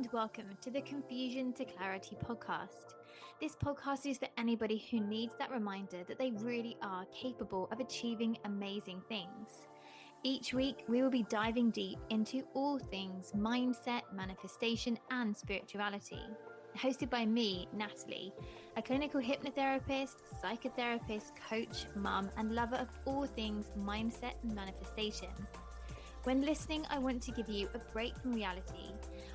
and welcome to the Confusion to Clarity podcast. This podcast is for anybody who needs that reminder that they really are capable of achieving amazing things. Each week, we will be diving deep into all things mindset, manifestation, and spirituality. Hosted by me, Natalie, a clinical hypnotherapist, psychotherapist, coach, mum, and lover of all things mindset and manifestation. When listening, I want to give you a break from reality.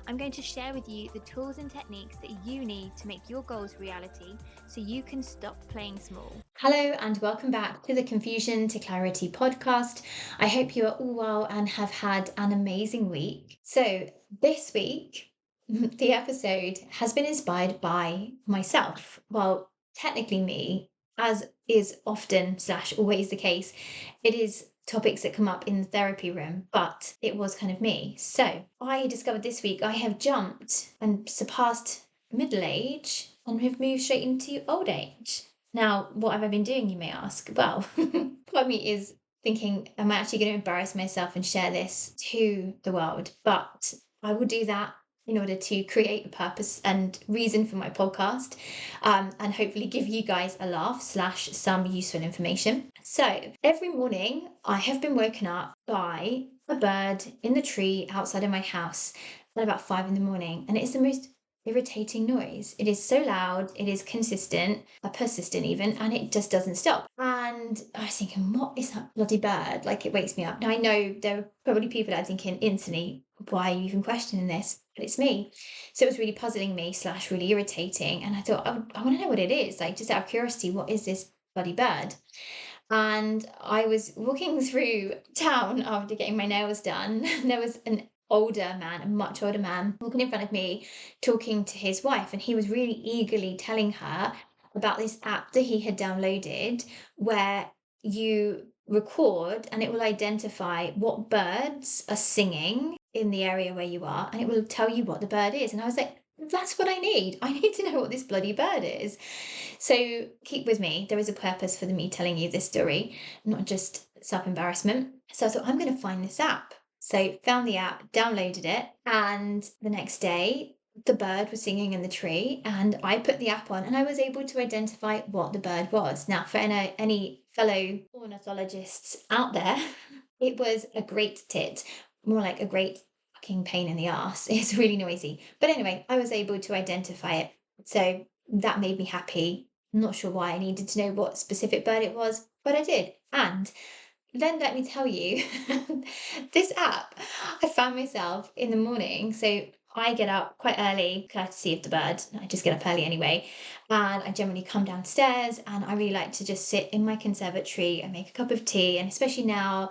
I'm going to share with you the tools and techniques that you need to make your goals reality so you can stop playing small. Hello and welcome back to the Confusion to Clarity podcast. I hope you are all well and have had an amazing week. So this week, the episode has been inspired by myself. Well, technically me, as is often / always the case. It is topics that come up in the therapy room, but it was kind of me. So I discovered this week I have jumped and surpassed middle age and have moved straight into old age. Now, what have I been doing, you may ask? Well, part of me is thinking, am I actually going to embarrass myself and share this to the world? But I will do that in order to create a purpose and reason for my podcast, and hopefully give you guys a laugh / some useful information. So every morning I have been woken up by a bird in the tree outside of my house at about 5 a.m, and it's the most irritating noise. It is so loud, it is consistent, persistent even, and it just doesn't stop. And I was thinking, what is that bloody bird? Like, it wakes me up. Now I know there are probably people that are thinking instantly, why are you even questioning this? But it's me. So it was really puzzling me / really irritating. And I thought, I want to know what it is. Like, just out of curiosity, what is this bloody bird? And I was walking through town after getting my nails done. There was an older man, a much older man, walking in front of me, talking to his wife. And he was really eagerly telling her about this app that he had downloaded where you record and it will identify what birds are singing in the area where you are, and it will tell you what the bird is. And I was like, that's what I need. I need to know what this bloody bird is. So keep with me. There is a purpose for me telling you this story, not just self-embarrassment. So I thought, I'm going to find this app. So found the app, downloaded it, and the next day the bird was singing in the tree, and I put the app on and I was able to identify what the bird was. Now, for any fellow ornithologists out there, it was a great tit, more like a great fucking pain in the ass. It's really noisy. But anyway, I was able to identify it. So that made me happy. I'm not sure why I needed to know what specific bird it was, but I did. And then let me tell you, this app, I found myself in the morning. So I get up quite early, courtesy of the bird. I just get up early anyway. And I generally come downstairs and I really like to just sit in my conservatory and make a cup of tea. And especially now,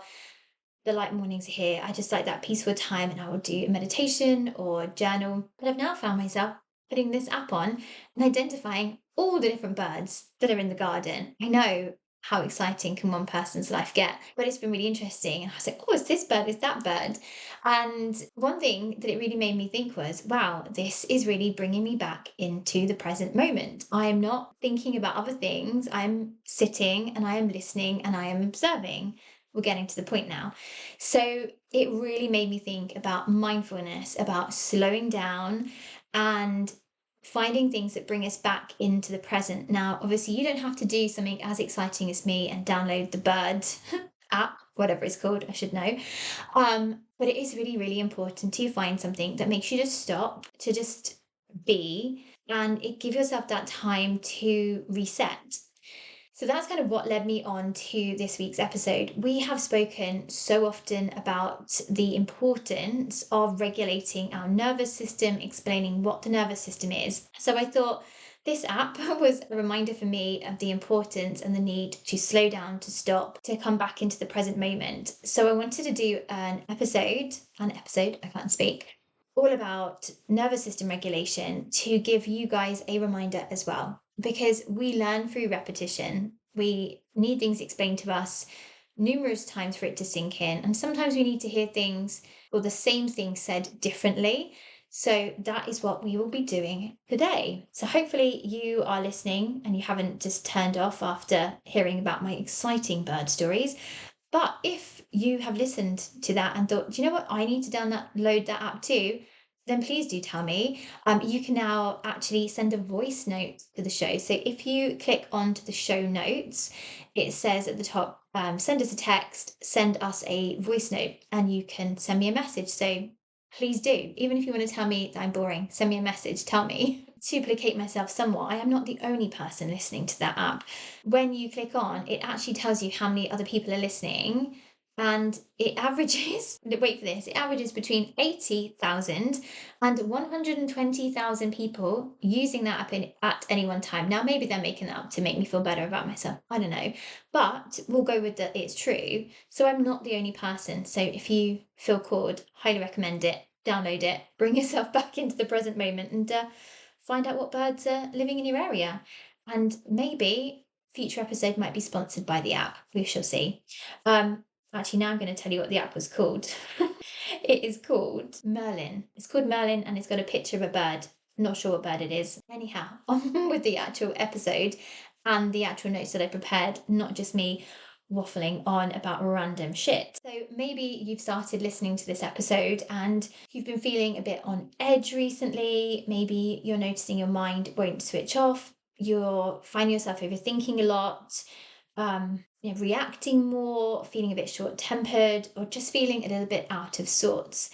the light mornings are here. I just like that peaceful time and I will do a meditation or journal. But I've now found myself putting this app on and identifying all the different birds that are in the garden. I know, how exciting can one person's life get? But it's been really interesting. And I was like, oh, it's this bird, it's that bird. And one thing that it really made me think was, wow, this is really bringing me back into the present moment. I am not thinking about other things. I'm sitting and I am listening and I am observing. We're getting to the point now. So it really made me think about mindfulness, about slowing down and finding things that bring us back into the present. Now, obviously, you don't have to do something as exciting as me and download the bird app, whatever it's called, I should know. But it is really, really important to find something that makes you just stop, to just be, and it give yourself that time to reset. So that's kind of what led me on to this week's episode. We have spoken so often about the importance of regulating our nervous system, explaining what the nervous system is. So I thought this app was a reminder for me of the importance and the need to slow down, to stop, to come back into the present moment. So I wanted to do an episode, I can't speak, all about nervous system regulation to give you guys a reminder as well. Because we learn through repetition. We need things explained to us numerous times for it to sink in. And sometimes we need to hear things or the same thing said differently. So that is what we will be doing today. So hopefully you are listening and you haven't just turned off after hearing about my exciting bird stories. But if you have listened to that and thought, do you know what, I need to download that app too, then please do tell me. You can now actually send a voice note to the show. So if you click onto the show notes, it says at the top, send us a text, send us a voice note, and you can send me a message. So please do. Even if you want to tell me that I'm boring, send me a message, tell me. To placate myself somewhat, I am not the only person listening to that app. When you click on, it actually tells you how many other people are listening, and it averages, wait for this, it averages between 80,000 and 120,000 people using that app at any one time. Now, maybe they're making that up to make me feel better about myself. I don't know. But we'll go with that it's true. So I'm not the only person. So if you feel called, highly recommend it. Download it, bring yourself back into the present moment, and find out what birds are living in your area. And maybe future episode might be sponsored by the app. We shall see. Actually, now I'm going to tell you what the app was called. It is called Merlin. It's called Merlin, and it's got a picture of a bird. Not sure what bird it is. Anyhow, on with the actual episode and the actual notes that I prepared, not just me waffling on about random shit. So maybe you've started listening to this episode and you've been feeling a bit on edge recently. Maybe you're noticing your mind won't switch off. You're finding yourself overthinking a lot, reacting more, feeling a bit short tempered, or just feeling a little bit out of sorts.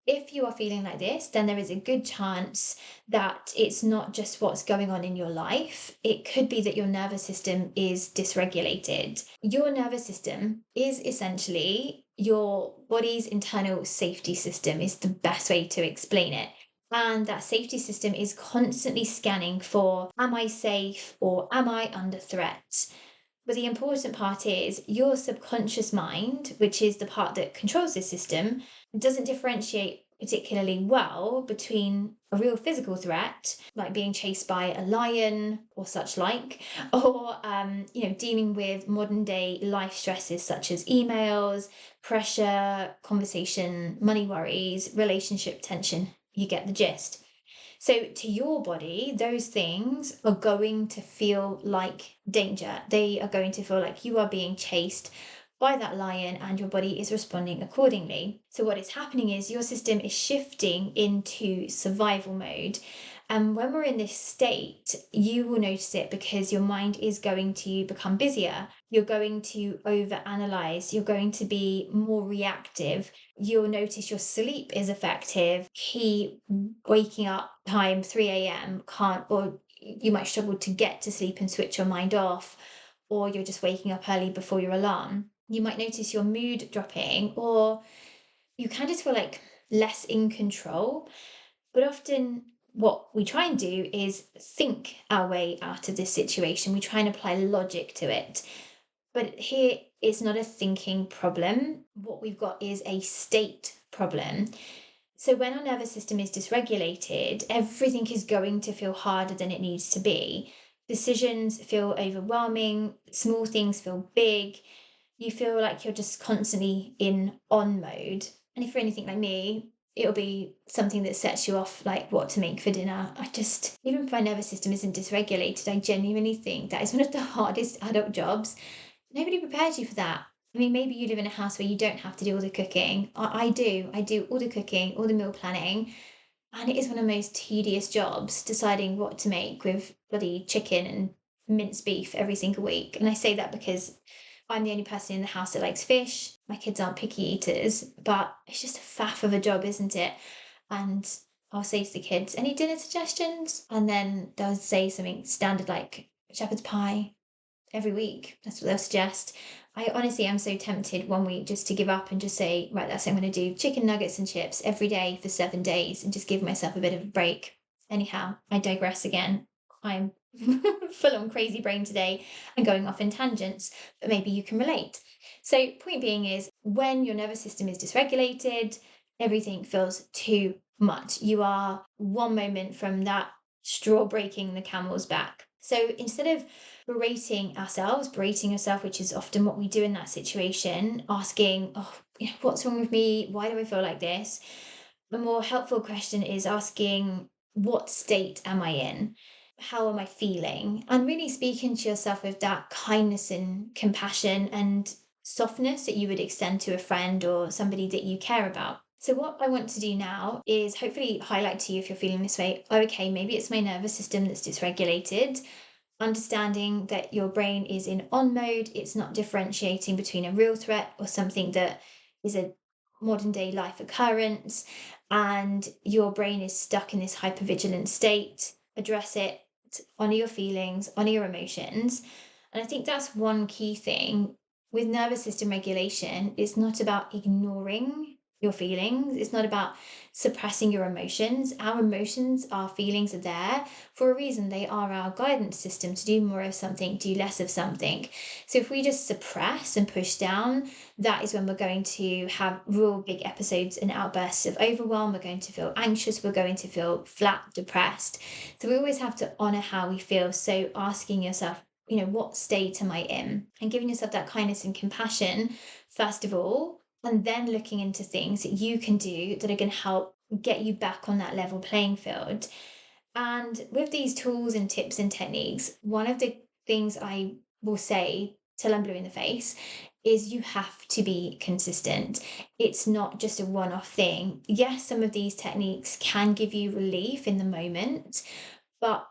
If you are feeling like this, then there is a good chance that it's not just what's going on in your life. It could be that your nervous system is dysregulated. Your nervous system is essentially your body's internal safety system, is the best way to explain it. And that safety system is constantly scanning for, am I safe or am I under threat? But the important part is your subconscious mind, which is the part that controls this system, doesn't differentiate particularly well between a real physical threat, like being chased by a lion or such like, or dealing with modern day life stresses such as emails, pressure, conversation, money worries, relationship tension. You get the gist. So, to your body, those things are going to feel like danger. They are going to feel like you are being chased by that lion and your body is responding accordingly. So, what is happening is your system is shifting into survival mode. And when we're in this state, you will notice it because your mind is going to become busier. You're going to overanalyze. You're going to be more reactive. You'll notice your sleep is effective. Key waking up time, 3 a.m., can't, or you might struggle to get to sleep and switch your mind off, or you're just waking up early before your alarm. You might notice your mood dropping, or you kind of feel like less in control. But often, what we try and do is think our way out of this situation. We try and apply logic to it. But here, it's not a thinking problem. What we've got is a state problem. So when our nervous system is dysregulated, everything is going to feel harder than it needs to be. Decisions feel overwhelming, small things feel big. You feel like you're just constantly in on mode. And if you're anything like me, it'll be something that sets you off, like what to make for dinner. Even if my nervous system isn't dysregulated, I genuinely think that is one of the hardest adult jobs. Nobody prepares you for that. I mean, maybe you live in a house where you don't have to do all the cooking. I do. I do all the cooking, all the meal planning. And it is one of the most tedious jobs, deciding what to make with bloody chicken and minced beef every single week. And I say that because I'm the only person in the house that likes fish. My kids aren't picky eaters, but it's just a faff of a job, isn't it? And I'll say to the kids, any dinner suggestions? And then they'll say something standard like shepherd's pie every week. That's what they'll suggest. I honestly am so tempted one week just to give up and just say, right, that's what I'm going to do. Chicken nuggets and chips every day for 7 days and just give myself a bit of a break. Anyhow, I digress again. I'm full on crazy brain today and going off in tangents, but maybe you can relate. So, point being is when your nervous system is dysregulated, everything feels too much. You are one moment from that straw breaking the camel's back. So, instead of berating yourself, which is often what we do in that situation, asking, oh, what's wrong with me? Why do I feel like this? A more helpful question is asking, what state am I in? How am I feeling? And really speaking to yourself with that kindness and compassion and softness that you would extend to a friend or somebody that you care about. So, what I want to do now is hopefully highlight to you if you're feeling this way. Okay, maybe it's my nervous system that's dysregulated. Understanding that your brain is in on mode, it's not differentiating between a real threat or something that is a modern day life occurrence, and your brain is stuck in this hypervigilant state. Address it, honor your feelings, honor your emotions. And I think that's one key thing with nervous system regulation. It's not about ignoring your feelings, it's not about suppressing your emotions. Our emotions, our feelings are there for a reason. They are our guidance system to do more of something, do less of something. So if we just suppress and push down, that is when we're going to have real big episodes and outbursts of overwhelm. We're going to feel anxious, we're going to feel flat, depressed. So we always have to honor how we feel. So asking yourself, what state am I in? And giving yourself that kindness and compassion, first of all, and then looking into things that you can do that are going to help get you back on that level playing field. And with these tools and tips and techniques, one of the things I will say till I'm blue in the face is you have to be consistent. It's not just a one off thing. Yes, some of these techniques can give you relief in the moment, but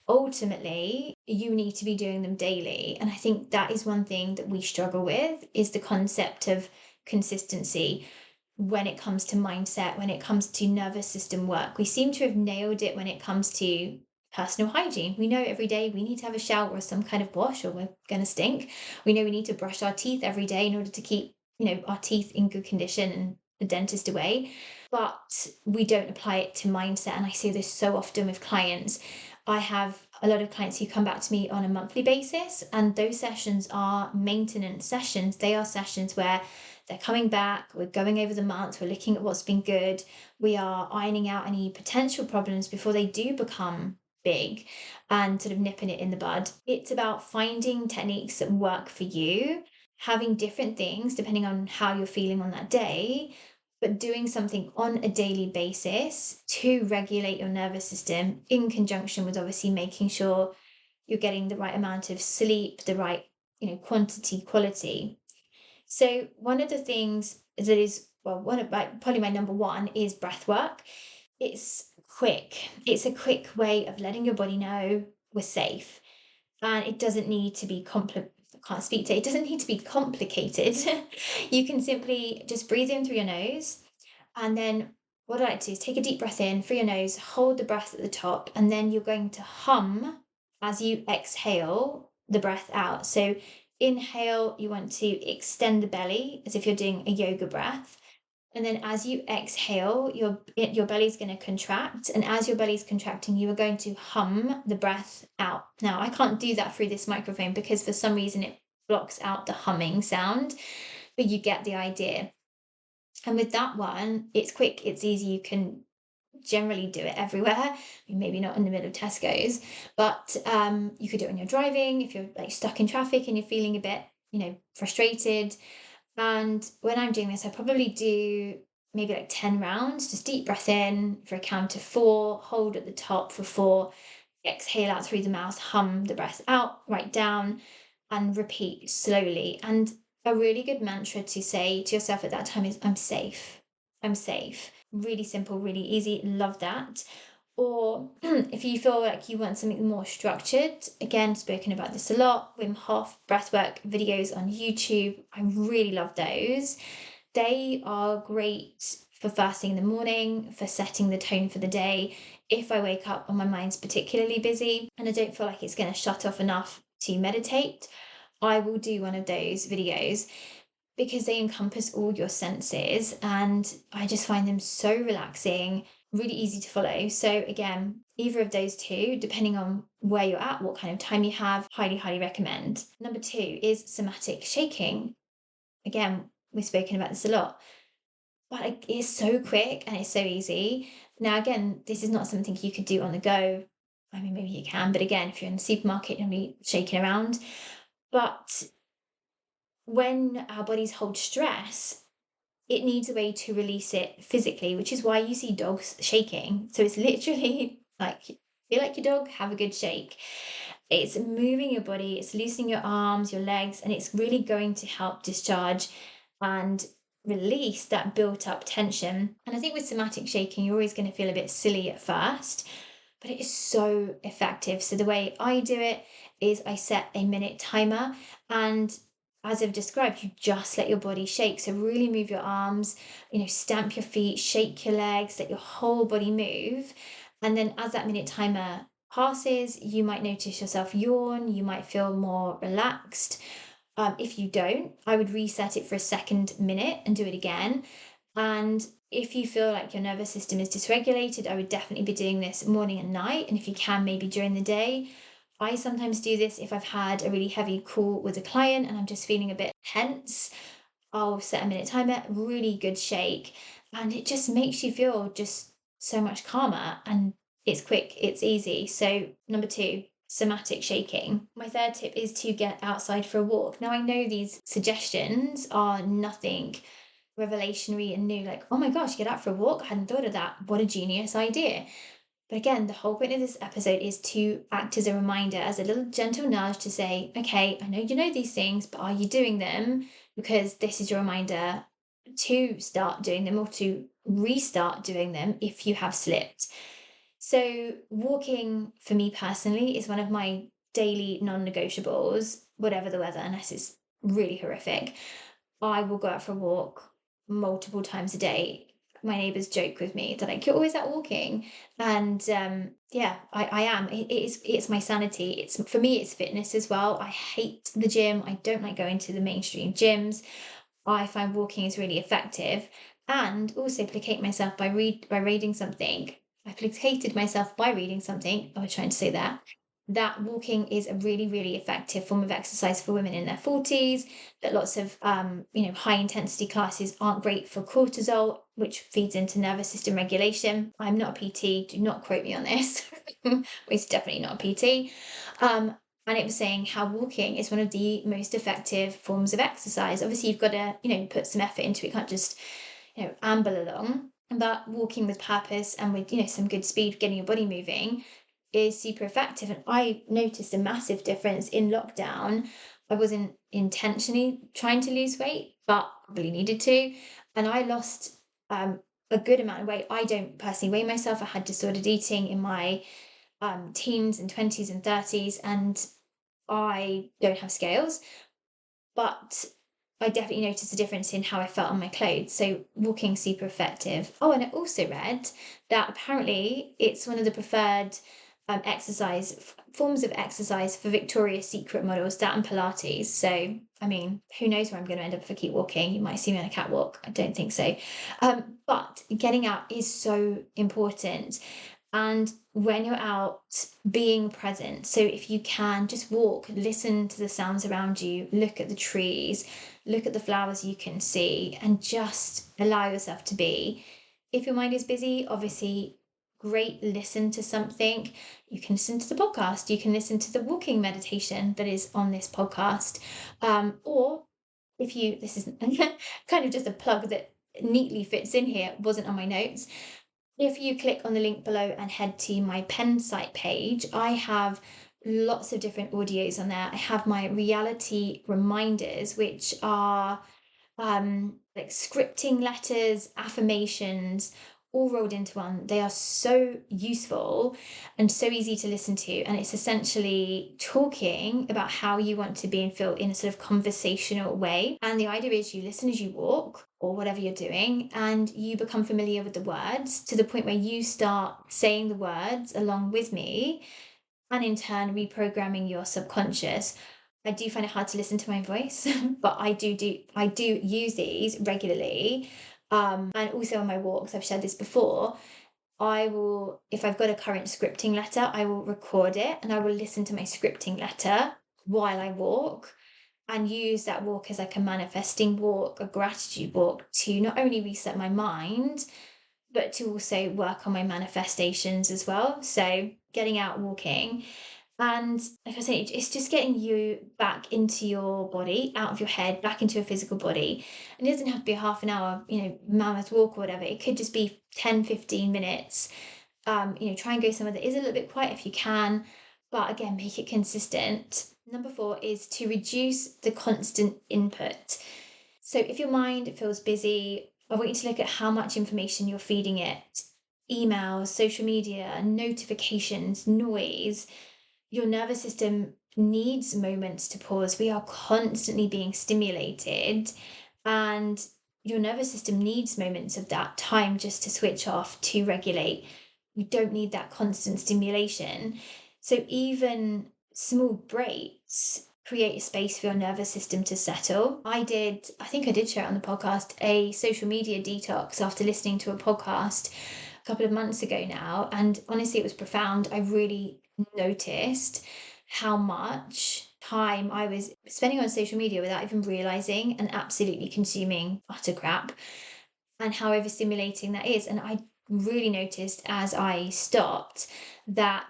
ultimately you need to be doing them daily. And I think that is one thing that we struggle with is the concept of consistency when it comes to mindset, when it comes to nervous system work. We seem to have nailed it when it comes to personal hygiene. We know every day we need to have a shower or some kind of wash or we're going to stink. We know we need to brush our teeth every day in order to keep, our teeth in good condition and the dentist away. But we don't apply it to mindset. And I see this so often with clients. I have a lot of clients who come back to me on a monthly basis, and those sessions are maintenance sessions. They are sessions where they're coming back, we're going over the month, we're looking at what's been good, we are ironing out any potential problems before they do become big and sort of nipping it in the bud. It's about finding techniques that work for you, having different things depending on how you're feeling on that day, but doing something on a daily basis to regulate your nervous system in conjunction with obviously making sure you're getting the right amount of sleep, the right, quantity, quality. So one of the things that is, well, one of probably my number one is breath work. It's quick. It's a quick way of letting your body know we're safe. And it doesn't need to be can't speak to it. It doesn't need to be complicated. You can simply just breathe in through your nose. And then what I like to do is take a deep breath in through your nose, hold the breath at the top, and then you're going to hum as you exhale the breath out. So inhale, you want to extend the belly as if you're doing a yoga breath. And then as you exhale, your belly's going to contract. And as your belly's contracting, you are going to hum the breath out. Now, I can't do that through this microphone because for some reason it blocks out the humming sound, but you get the idea. And with that one, it's quick, it's easy. You can generally do it everywhere. I mean, maybe not in the middle of Tesco's, but you could do it when you're driving, if you're like stuck in traffic and you're feeling a bit, frustrated. And when I'm doing this, I probably do maybe like 10 rounds, just deep breath in for a count of 4, hold at the top for 4, exhale out through the mouth, hum the breath out, right down, and repeat slowly. And a really good mantra to say to yourself at that time is, I'm safe. I'm safe. Really simple, really easy. Love that. Or if you feel like you want something more structured, again, spoken about this a lot, Wim Hof breathwork videos on YouTube. I really love those. They are great for first thing in the morning, for setting the tone for the day. If I wake up and my mind's particularly busy and I don't feel like it's going to shut off enough to meditate, I will do one of those videos because they encompass all your senses and I just find them so relaxing, really easy to follow. So again, either of those two, depending on where you're at, what kind of time you have, highly, highly recommend. Number 2 is somatic shaking. Again, we've spoken about this a lot, but it is so quick and it's so easy. Now, again, this is not something you could do on the go. I mean, maybe you can, but again, if you're in the supermarket, you'll be shaking around. But when our bodies hold stress, it needs a way to release it physically, which is why you see dogs shaking. So it's literally like, feel like your dog, have a good shake. It's moving your body, it's loosening your arms, your legs, and it's really going to help discharge and release that built up tension. And I think with somatic shaking, you're always going to feel a bit silly at first, but it is so effective. So the way I do it is I set a minute timer, and as I've described, you just let your body shake. So really move your arms, stamp your feet, shake your legs, let your whole body move. And then as that minute timer passes, you might notice yourself yawn, you might feel more relaxed. If you don't, I would reset it for a second minute and do it again. And if you feel like your nervous system is dysregulated, I would definitely be doing this morning and night. And if you can, maybe during the day. I sometimes do this if I've had a really heavy call with a client and I'm just feeling a bit tense. I'll set a minute timer, really good shake, and it just makes you feel just so much calmer, and it's quick, it's easy. So, number two, somatic shaking. My third tip is to get outside for a walk. Now, I know these suggestions are nothing revelationary and new, like, oh my gosh, get out for a walk. I hadn't thought of that. What a genius idea. But again, the whole point of this episode is to act as a reminder, as a little gentle nudge to say, okay, I know you know these things, but are you doing them? Because this is your reminder to start doing them or to restart doing them if you have slipped. So, walking for me personally is one of my daily non negotiables, whatever the weather, unless it's really horrific. I will go out for a walk multiple times a day. My neighbors joke with me. They're like, "You're always out walking," and yeah, I am. It's my sanity. It's for me. It's fitness as well. I hate the gym. I don't like going to the mainstream gyms. I find walking is really effective, and also placate myself by reading something. I placated myself by reading something. I was trying to say that walking is a really, really effective form of exercise for women in their 40s, that lots of high intensity classes aren't great for cortisol, which feeds into nervous system regulation. I'm not a PT, do not quote me on this. It's definitely not a PT. And it was saying how walking is one of the most effective forms of exercise. Obviously, you've got to, put some effort into it. You can't just, amble along. But walking with purpose and with, some good speed, getting your body moving is super effective. And I noticed a massive difference in lockdown. I wasn't intentionally trying to lose weight, but really needed to. And I lost a good amount of weight. I don't personally weigh myself. I had disordered eating in my teens and 20s and 30s, and I don't have scales, but I definitely noticed a difference in how I felt on my clothes. So walking super effective. Oh, and I also read that apparently it's one of the preferred forms of exercise for Victoria's Secret models, that and Pilates. So I mean, who knows where I'm going to end up if I keep walking? You might see me on a catwalk. I don't think so. But getting out is so important. And when you're out, being present. So if you can, just walk, listen to the sounds around you, look at the trees, look at the flowers you can see, and just allow yourself to be. If your mind is busy, obviously, great, listen to something. You can listen to the podcast, you can listen to the walking meditation that is on this podcast. Or if you, this is kind of just a plug that neatly fits in here, wasn't on my notes. If you click on the link below and head to my pen site page, I have lots of different audios on there. I have my reality reminders, which are like scripting letters, affirmations, all rolled into one. They are so useful and so easy to listen to. And it's essentially talking about how you want to be and feel in a sort of conversational way. And the idea is you listen as you walk or whatever you're doing, and you become familiar with the words to the point where you start saying the words along with me, and in turn reprogramming your subconscious. I do find it hard to listen to my voice, but I do use these regularly. And also on my walks, I've shared this before. I will, if I've got a current scripting letter, I will record it and I will listen to my scripting letter while I walk, and use that walk as like a manifesting walk, a gratitude walk, to not only reset my mind, but to also work on my manifestations as well. So getting out walking, and like I say, it's just getting you back into your body, out of your head, back into a physical body. And it doesn't have to be a half an hour, mammoth walk or whatever. It could just be 10, 15 minutes. Try and go somewhere that is a little bit quiet if you can. But again, make it consistent. Number four is to reduce the constant input. So if your mind feels busy, I want you to look at how much information you're feeding it. Emails, social media, notifications, noise. Your nervous system needs moments to pause. We are constantly being stimulated, and your nervous system needs moments of that time just to switch off, to regulate. We don't need that constant stimulation. So even small breaks create a space for your nervous system to settle. I think I did share it on the podcast, a social media detox after listening to a podcast a couple of months ago now. And honestly, it was profound. I really noticed how much time I was spending on social media without even realizing, and absolutely consuming utter crap, and how overstimulating that is. And I really noticed as I stopped that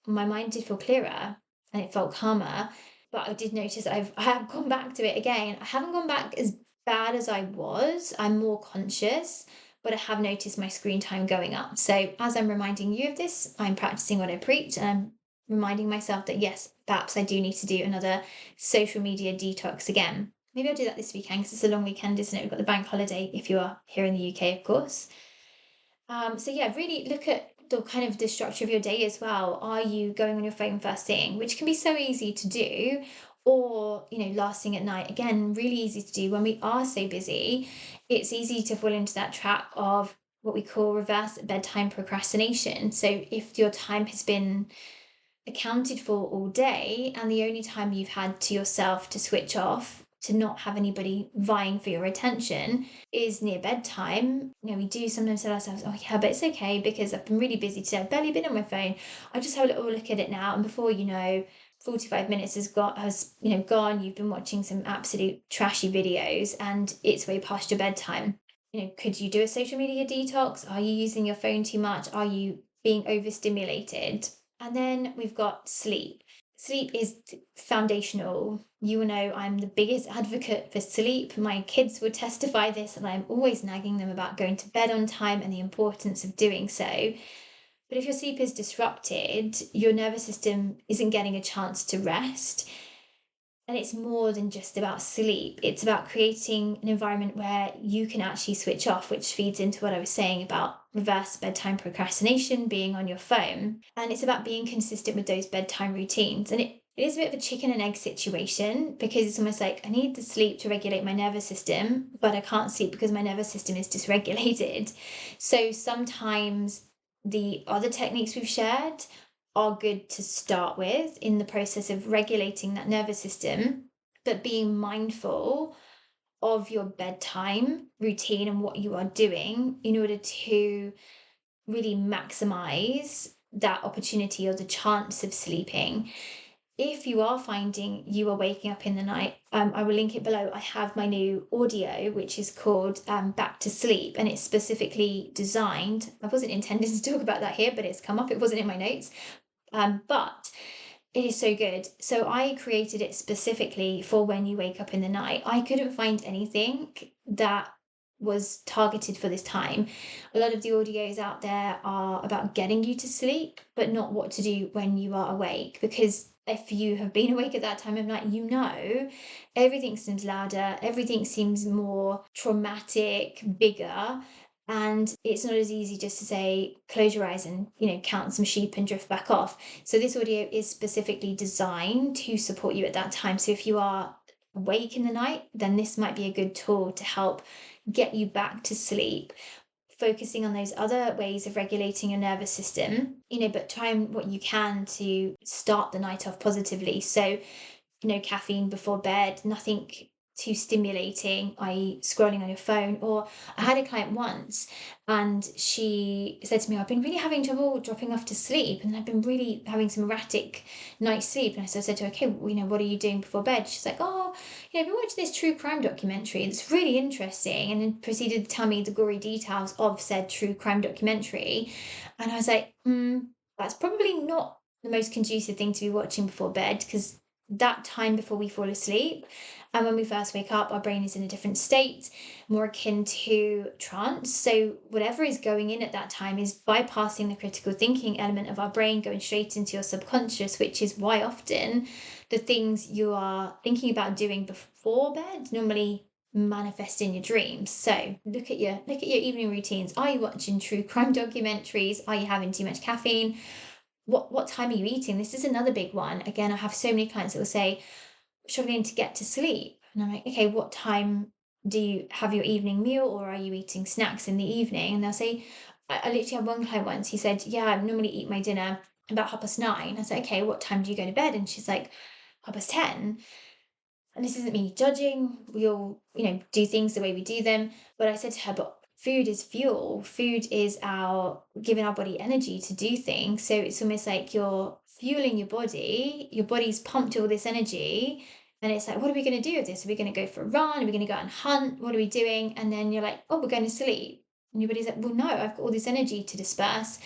my mind did feel clearer and it felt calmer. But I did notice I have gone back to it again. I haven't gone back as bad as I was. I'm more conscious, but I have noticed my screen time going up. So as I'm reminding you of this, I'm practicing what I preach, and I'm reminding myself that yes, perhaps I do need to do another social media detox again. Maybe I'll do that this weekend because it's a long weekend, isn't it? We've got the bank holiday if you are here in the UK, of course. So yeah, really look at the kind of the structure of your day as well. Are you going on your phone first thing, which can be so easy to do, or last thing at night? Again, really easy to do when we are so busy. It's easy to fall into that trap of what we call reverse bedtime procrastination. So if your time has been accounted for all day, and the only time you've had to yourself to switch off, to not have anybody vying for your attention, is near bedtime. We do sometimes tell ourselves, oh yeah, but it's okay because I've been really busy today, I've barely been on my phone, I'll just have a little look at it now. And before 45 minutes has gone, you've been watching some absolute trashy videos and it's way past your bedtime. Could you do a social media detox? Are you using your phone too much? Are you being overstimulated? And then we've got sleep. Sleep is foundational. You will know I'm the biggest advocate for sleep. My kids would testify this, and I'm always nagging them about going to bed on time and the importance of doing so. But if your sleep is disrupted, your nervous system isn't getting a chance to rest. And it's more than just about sleep. It's about creating an environment where you can actually switch off, which feeds into what I was saying about reverse bedtime procrastination, being on your phone. And it's about being consistent with those bedtime routines. And it is a bit of a chicken and egg situation, because it's almost like I need the sleep to regulate my nervous system, but I can't sleep because my nervous system is dysregulated. So sometimes the other techniques we've shared are good to start with in the process of regulating that nervous system, but being mindful of your bedtime routine and what you are doing in order to really maximize that opportunity or the chance of sleeping. If you are finding you are waking up in the night, I will link it below. I have my new audio, which is called Back to Sleep, and it's specifically designed. I wasn't intending to talk about that here, but it's come up. It wasn't in my notes. But it is so good. So I created it specifically for when you wake up in the night. I couldn't find anything that was targeted for this time. A lot of the audios out there are about getting you to sleep, but not what to do when you are awake. Because if you have been awake at that time of night, everything seems louder, everything seems more traumatic, bigger. And it's not as easy just to say, close your eyes and, count some sheep and drift back off. So this audio is specifically designed to support you at that time. So if you are awake in the night, then this might be a good tool to help get you back to sleep, focusing on those other ways of regulating your nervous system, but trying what you can to start the night off positively. So, no caffeine before bed, nothing too stimulating, i.e., scrolling on your phone. Or I had a client once and she said to me, I've been really having trouble dropping off to sleep, and I've been really having some erratic night's sleep. And so I said to her, okay, what are you doing before bed? She's like, oh, I've been watching this true crime documentary. It's really interesting. And then proceeded to tell me the gory details of said true crime documentary. And I was like, that's probably not the most conducive thing to be watching before bed, because that time before we fall asleep and when we first wake up, our brain is in a different state, more akin to trance. So whatever is going in at that time is bypassing the critical thinking element of our brain, going straight into your subconscious, which is why often the things you are thinking about doing before bed normally manifest in your dreams. So look at your evening routines. Are you watching true crime documentaries? Are you having too much caffeine? What time are you eating? This is another big one. Again, I have so many clients that will say, struggling to get to sleep. And I'm like, okay, what time do you have your evening meal, or are you eating snacks in the evening? And they'll say, I literally had one client once, he said, yeah, I normally eat my dinner about 9:30. I said, okay, what time do you go to bed? And she's like, 10:30. And this isn't me judging. We all, do things the way we do them. But I said to her, but food is fuel. Food is our giving our body energy to do things. So it's almost like you're fueling your body. Your body's pumped all this energy. And it's like, what are we going to do with this? Are we going to go for a run? Are we going to go out and hunt? What are we doing? And then you're like, oh, we're going to sleep. And your body's like, well, no, I've got all this energy to disperse.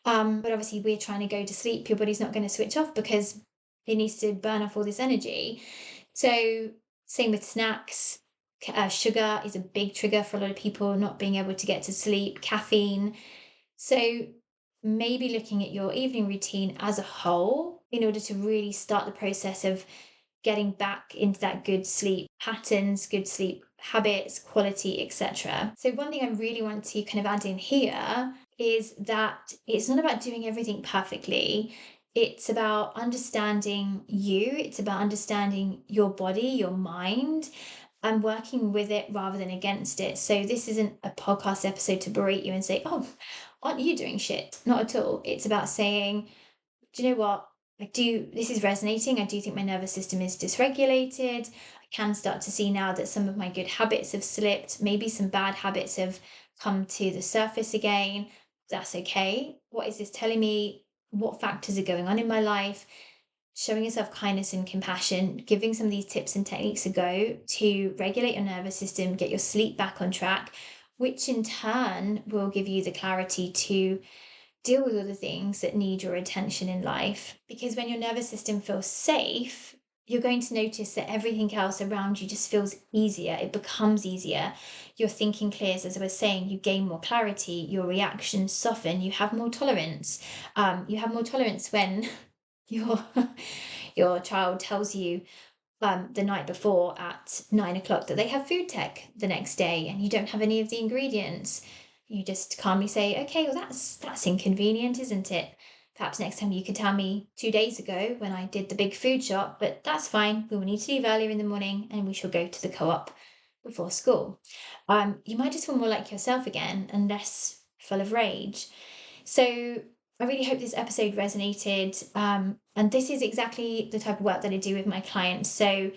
But obviously, we're trying to go to sleep. Your body's not going to switch off because it needs to burn off all this energy. So, same with snacks. Sugar is a big trigger for a lot of people not being able to get to sleep, caffeine. So, maybe looking at your evening routine as a whole in order to really start the process of getting back into that good sleep patterns, good sleep habits, quality, etc. So, one thing I really want to kind of add in here is that it's not about doing everything perfectly. It's about understanding you, it's about understanding your body, your mind, and working with it rather than against it. So, this isn't a podcast episode to berate you and say, oh, aren't you doing shit? Not at all. It's about saying, do you know what? This is resonating. I do think my nervous system is dysregulated. I can start to see now that some of my good habits have slipped. Maybe some bad habits have come to the surface again. That's okay. What is this telling me? What factors are going on in my life? Showing yourself kindness and compassion, giving some of these tips and techniques a go to regulate your nervous system, get your sleep back on track, which in turn will give you the clarity to deal with all the things that need your attention in life. Because when your nervous system feels safe, you're going to notice that everything else around you just feels easier. It becomes easier. Your thinking clears, as I was saying, you gain more clarity, your reactions soften, you have more tolerance. You have more tolerance when your your child tells you the night before at 9 o'clock that they have food tech the next day and you don't have any of the ingredients. You just calmly say, okay, well, that's inconvenient, isn't it? Perhaps next time you could tell me 2 days ago when I did the big food shop, but that's fine. We will need to leave earlier in the morning and we shall go to the co-op before school. You might just feel more like yourself again and less full of rage. So I really hope this episode resonated. And this is exactly the type of work that I do with my clients. So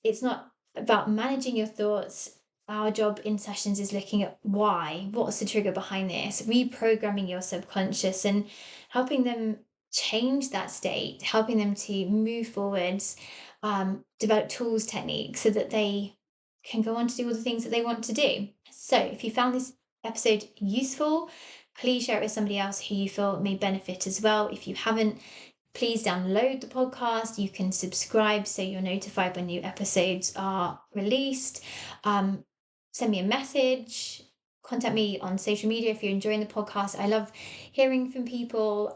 it's not about managing your thoughts. Our job in sessions is looking at why, what's the trigger behind this, reprogramming your subconscious and helping them change that state, helping them to move forwards, develop tools, techniques so that they can go on to do all the things that they want to do. So if you found this episode useful, please share it with somebody else who you feel may benefit as well. If you haven't, please download the podcast. You can subscribe so you're notified when new episodes are released. Send me a message. Contact me on social media if you're enjoying the podcast. I love hearing from people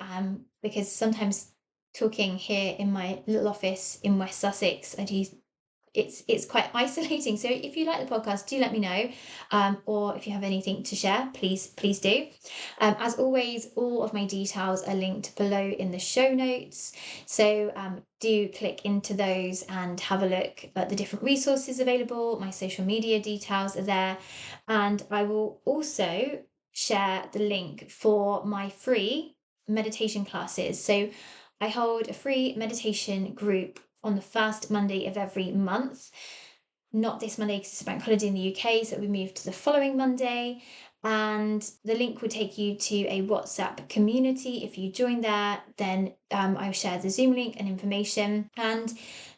because sometimes talking here in my little office in West Sussex, it's quite isolating. So if you like the podcast, do let me know. Or if you have anything to share, please do. As always, all of my details are linked below in the show notes. So do click into those and have a look at the different resources available. My social media details are there. And I will also share the link for my free meditation classes. So I hold a free meditation group on the first Monday of every month. Not this Monday because it's a bank holiday in the UK, so we moved to the following Monday. And the link will take you to a WhatsApp community. If you join there, then I will share the Zoom link and information. And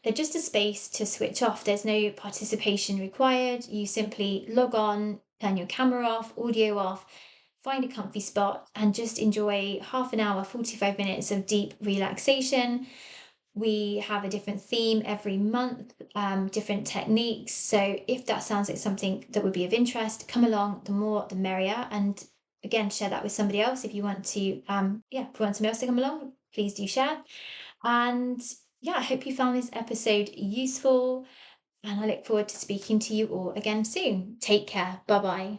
they're just a space to switch off. There's no participation required. You simply log on, turn your camera off, audio off, find a comfy spot, and just enjoy half an hour, 45 minutes of deep relaxation. We have a different theme every month, different techniques. So if that sounds like something that would be of interest, come along. The more, the merrier. And again, share that with somebody else. If you want to, if you want somebody else to come along, please do share. And yeah, I hope you found this episode useful. And I look forward to speaking to you all again soon. Take care. Bye bye.